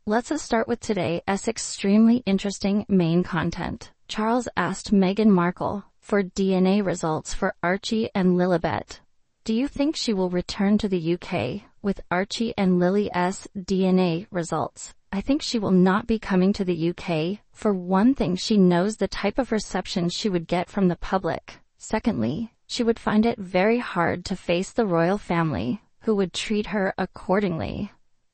Let's start with today's extremely interesting main content. Charles asked Meghan Markle for DNA results for Archie and Lilibet. Do you think she will return to the UK with Archie and Lily's DNA results? I think she will not be coming to the UK. For one thing, she knows the type of reception she would get from the public. Secondly, she would find it very hard to face the royal family, who would treat her accordingly.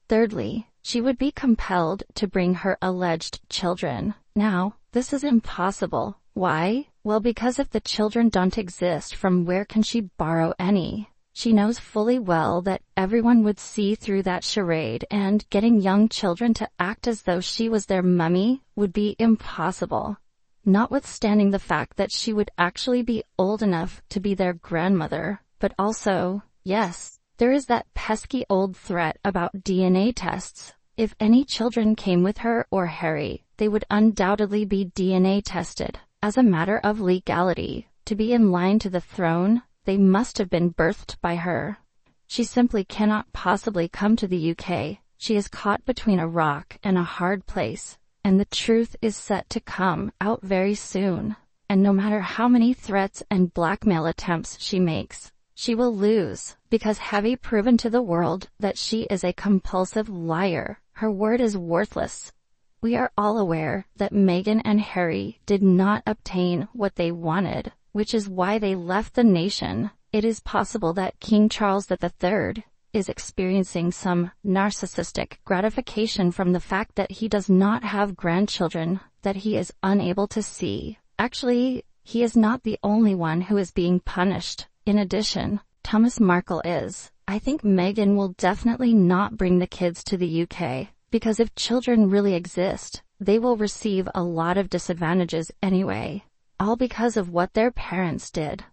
Thirdly, she would be compelled to bring her alleged children. Now, this is impossible. Why? Well, because if the children don't exist, from where can she borrow any? She knows fully well that everyone would see through that charade, and getting young children to act as though she was their mummy would be impossible. Notwithstanding the fact that she would actually be old enough to be their grandmother, but also, yes, there is that pesky old threat about DNA tests. If any children came with her or Harry, they would undoubtedly be DNA tested. As a matter of legality, to be in line to the throne, they must have been birthed by her. She simply cannot possibly come to the UK. She is caught between a rock and a hard place, and the truth is set to come out very soon. And no matter how many threats and blackmail attempts she makes, she will lose, because having proven to the world that she is a compulsive liar, her word is worthless. We are all aware that Meghan and Harry did not obtain what they wanted, which is why they left the nation. It is possible that King Charles III is experiencing some narcissistic gratification from the fact that he does not have grandchildren that he is unable to see. Actually, he is not the only one who is being punished. In addition, Thomas Markle is. I think Meghan will definitely not bring the kids to the UK, because if children really exist, they will receive a lot of disadvantages anyway, all because of what their parents did.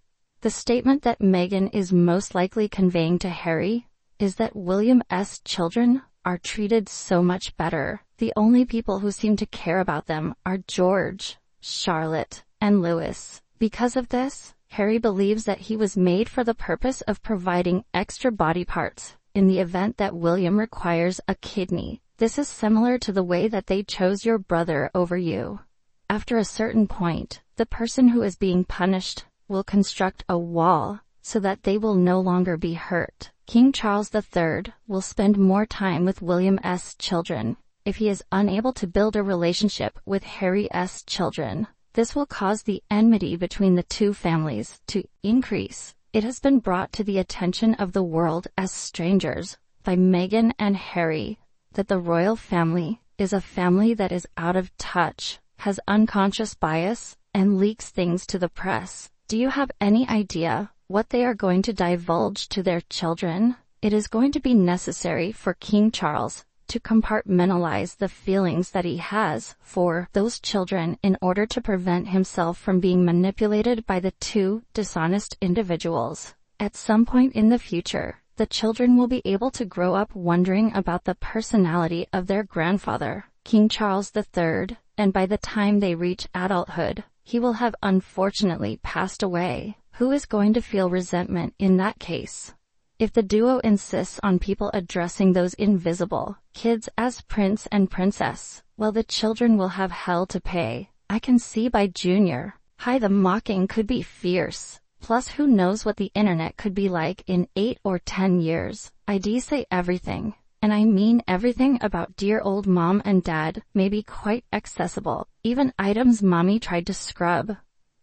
The statement that Meghan is most likely conveying to Harry is that William's children are treated so much better. The only people who seem to care about them are George, Charlotte, and Louis. Because of this, Harry believes that he was made for the purpose of providing extra body parts in the event that William requires a kidney. This is similar to the way that they chose your brother over you. After a certain point, the person who is being punished will construct a wall so that they will no longer be hurt. King Charles III will spend more time with William's children if he is unable to build a relationship with Harry's children. This will cause the enmity between the two families to increase. It has been brought to the attention of the world as strangers by Meghan and Harry that the royal family is a family that is out of touch, has unconscious bias, and leaks things to the press. Do you have any idea what they are going to divulge to their children? It is going to be necessary for King Charles to compartmentalize the feelings that he has for those children in order to prevent himself from being manipulated by the two dishonest individuals. At some point in the future, the children will be able to grow up wondering about the personality of their grandfather, King Charles III, and by the time they reach adulthood, he will have unfortunately passed away. Who is going to feel resentment in that case? If the duo insists on people addressing those invisible kids as prince and princess, well, the children will have hell to pay. I can see by Junior. Hi, the mocking could be fierce. Plus, who knows what the internet could be like in 8 or 10 years. I do say everything, and I mean everything about dear old mom and dad may be quite accessible. Even items mommy tried to scrub.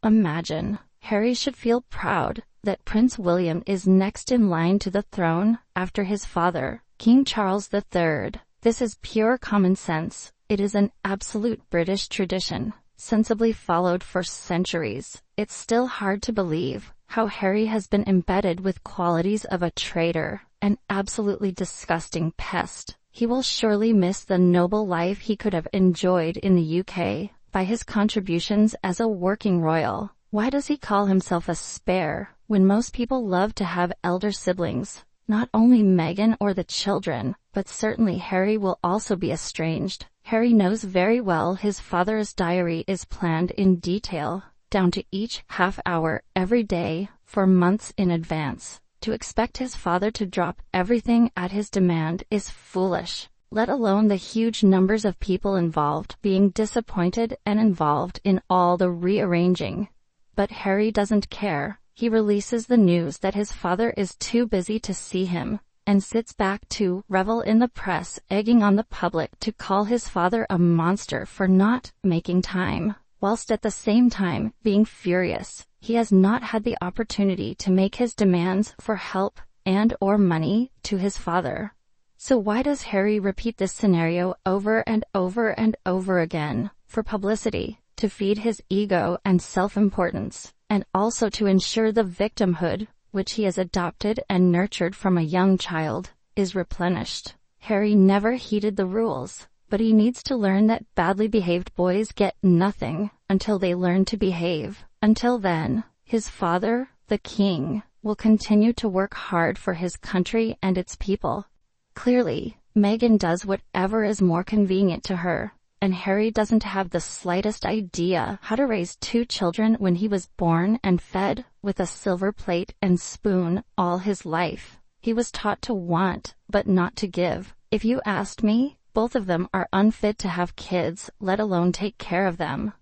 Imagine. Harry should feel proud that Prince William is next in line to the throne after his father, King Charles III. This is pure common sense. It is an absolute British tradition, sensibly followed for centuries. It's still hard to believe how Harry has been embedded with qualities of a traitor, an absolutely disgusting pest. He will surely miss the noble life he could have enjoyed in the UK by his contributions as a working royal. Why does he call himself a spare, when most people love to have elder siblings? Not only Meghan or the children, but certainly Harry will also be estranged. Harry knows very well his father's diary is planned in detail, down to each half hour every day, for months in advance. To expect his father to drop everything at his demand is foolish. let alone the huge numbers of people involved being disappointed and involved in all the rearranging. But Harry doesn't care. He releases the news that his father is too busy to see him, and sits back to revel in the press, egging on the public to call his father a monster for not making time, whilst at the same time being furious he has not had the opportunity to make his demands for help and/or money to his father. So why does Harry repeat this scenario over and over and over again? For publicity, to feed his ego and self-importance, and also to ensure the victimhood, which he has adopted and nurtured from a young child, is replenished. Harry never heeded the rules, but he needs to learn that badly behaved boys get nothing until they learn to behave. Until then, his father, the king, will continue to work hard for his country and its people. Clearly, Meghan does whatever is more convenient to her, and Harry doesn't have the slightest idea how to raise 2 children when he was born and fed with a silver plate and spoon all his life. He was taught to want, but not to give. If you asked me, both of them are unfit to have kids, let alone take care of them.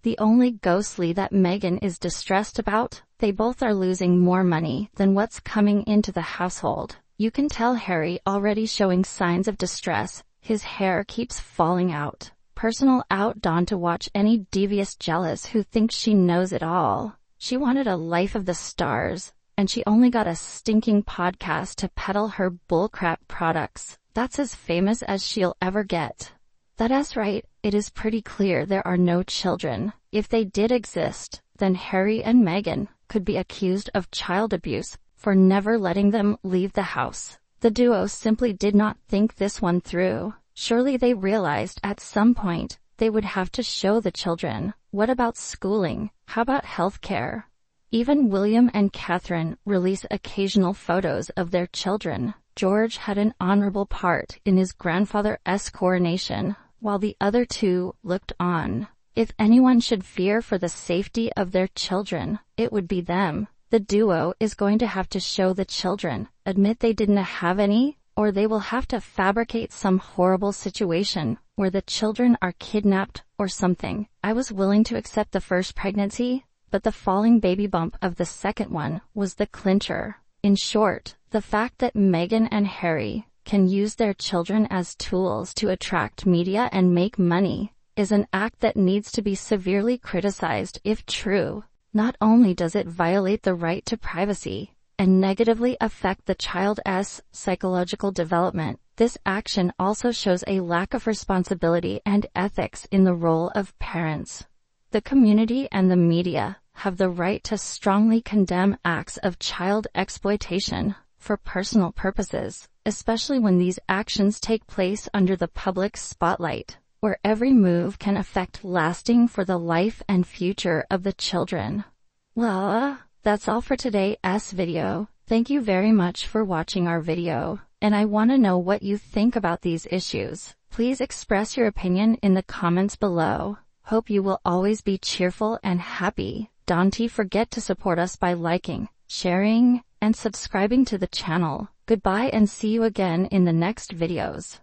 The only ghostly that Meghan is distressed about, they both are losing more money than what's coming into the household. You can tell Harry already showing signs of distress. His hair keeps falling out. Personal out Dawn to watch any devious jealous who thinks she knows it all. She wanted a life of the stars, and she only got a stinking podcast to peddle her bullcrap products. That's as famous as she'll ever get. That's right, it is pretty clear there are no children. If they did exist, then Harry and Meghan could be accused of child abuse for never letting them leave the house. The duo simply did not think this one through. Surely they realized at some point they would have to show the children. What about schooling? How about healthcare? Even William and Catherine release occasional photos of their children. George had an honorable part in his grandfather's coronation, while the other two looked on. If anyone should fear for the safety of their children, it would be them. The duo is going to have to show the children, admit they didn't have any, or they will have to fabricate some horrible situation where the children are kidnapped or something. I was willing to accept the first pregnancy, but the falling baby bump of the second one was the clincher. In short, the fact that Meghan and Harry can use their children as tools to attract media and make money is an act that needs to be severely criticized if true. Not only does it violate the right to privacy and negatively affect the child's psychological development, this action also shows a lack of responsibility and ethics in the role of parents. The community and the media have the right to strongly condemn acts of child exploitation for personal purposes, especially when these actions take place under the public spotlight, where every move can affect lasting for the life and future of the children. Well, that's all for today's video. Thank you very much for watching our video, and I want to know what you think about these issues. Please express your opinion in the comments below. Hope you will always be cheerful and happy. Don't forget to support us by liking, sharing, and subscribing to the channel. Goodbye and see you again in the next videos.